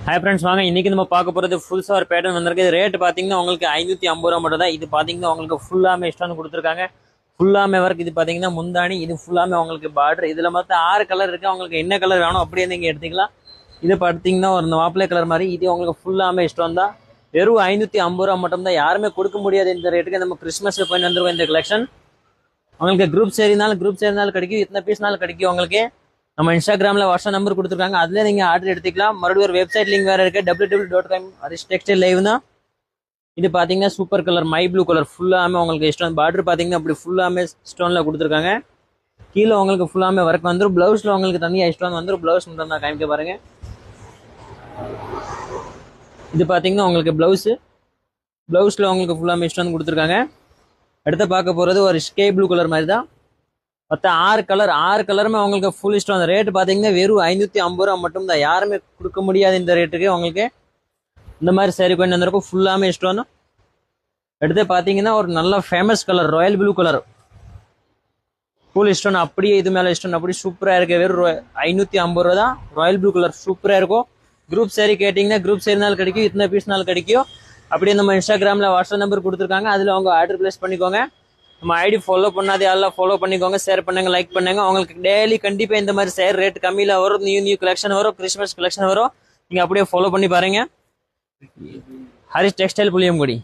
Hi friends, வாங்க இன்னைக்கு நம்ம பார்க்க போகிறது ஃபுல் சார் பேட்டர்ன் வந்திருக்கு. ரேட் பார்த்தீங்கன்னா உங்களுக்கு 550 ரூபா மட்டும் தான். இது பார்த்தீங்கன்னா உங்களுக்கு ஃபுல்லாமே இஷ்டம் கொடுத்துருக்காங்க. ஃபுல்லாமே ஒர்க். இது பார்த்தீங்கன்னா முந்தானி. இது ஃபுல்லாமே உங்களுக்கு பார்டர். இதில் மொத்தம் 6 கலர் இருக்குது. உங்களுக்கு என்ன கலர் வேணும் அப்படியே நீங்கள் எடுத்துக்கலாம். இது பார்த்தீங்கன்னா ஒரு மாப்பிளை கலர் மாதிரி. இது உங்களுக்கு ஃபுல்லாமே இஷ்டம் தான். வெறும் 550 ரூபா மட்டும் தான். யாருமே கொடுக்க முடியாது இந்த ரேட்டுக்கு. நம்ம கிறிஸ்மஸ் போய் வந்துருவோம். இந்த கலெக்ஷன் உங்களுக்கு குரூப் சரினாலும் கிடைக்கும். இத்தனை பீஸ்னாலும் கிடைக்கும் உங்களுக்கு. நம்ம இன்ஸ்டாகிராமில் வாட்ஸ்அப் நம்பர் கொடுத்துருக்காங்க. அதில் நீங்கள் ஆர்டர் எடுத்துக்கலாம். மறுபடியும் ஒரு வெப்சைட் லிங்க் வேறு இருக்குது, www.com. அது டெக்ஸ்டைல் லைவ் தான். இது பார்த்தீங்கன்னா super colour, my blue colour. ஃபுல்லாமே உங்களுக்கு ஸ்டோன் பார்டர் பார்த்தீங்கன்னா அப்படி ஃபுல்லாமே ஸ்டோனில் கொடுத்துருக்காங்க. கீழே உங்களுக்கு ஃபுல்லாமே ஒர்க் வந்துடும். ப்ளவுஸில் உங்களுக்கு தனியாக ஸ்டோன் வந்துடும். ப்ளவுஸ் மட்டும் தான் காமிக்க பாருங்கள். இது பார்த்தீங்கன்னா உங்களுக்கு ப்ளவுஸில் உங்களுக்கு ஃபுல்லாமே ஸ்டோன் கொடுத்துருக்காங்க. அடுத்து பார்க்க போகிறது ஒரு ஸ்கை ப்ளூ கலர் மாதிரி தான். மொத்தம் 6 கலருமே உங்களுக்கு ஃபுல் இஷ்டம். அந்த ரேட்டு பார்த்தீங்கன்னா வெறும் 550 ரூபா மட்டும் தான். யாருமே கொடுக்க முடியாது இந்த ரேட்டுக்கு. உங்களுக்கு இந்த மாதிரி சரி கொண்டு வந்திருக்கும். ஃபுல்லாமே இஷ்டம். அடுத்து பார்த்தீங்கன்னா ஒரு நல்ல famous colour, Royal blue colour. Full இஷ்டம் அப்படியே இது மேலே இஷ்டம் அப்படி சூப்பராக இருக்கு. வெறும் 550 ரூபா தான். ராயல் ப்ளூ கலர் சூப்பராக இருக்கும். குரூப் சாரி கேட்டிங்கன்னா குரூப் சாரினாலும் கிடைக்கும், இத்தனை பீஸ்னாலும் கிடைக்கும். அப்படியே நம்ம இன்ஸ்டாகிராமில் வாட்ஸ்அப் நம்பர் கொடுத்துருக்காங்க. அதில் அவங்க ஆர்டர் பிளேஸ் பண்ணிக்கோங்க. நம்ம ஐடி ஃபாலோ பண்ணாதே எல்லாம் ஃபாலோ பண்ணிக்கோங்க, ஷேர் பண்ணுங்க, லைக் பண்ணுங்க. உங்களுக்கு டெய்லி கண்டிப்பாக இந்த மாதிரி ஷேர் ரேட் கம்மியில் வரும். நியூ கலெக்ஷன் வரும், கிறிஸ்மஸ் கலெக்ஷன் வரும். நீங்கள் அப்படியே ஃபாலோ பண்ணி பாருங்க. ஹரிஷ் டெக்ஸ்டைல் புளியங்குடி.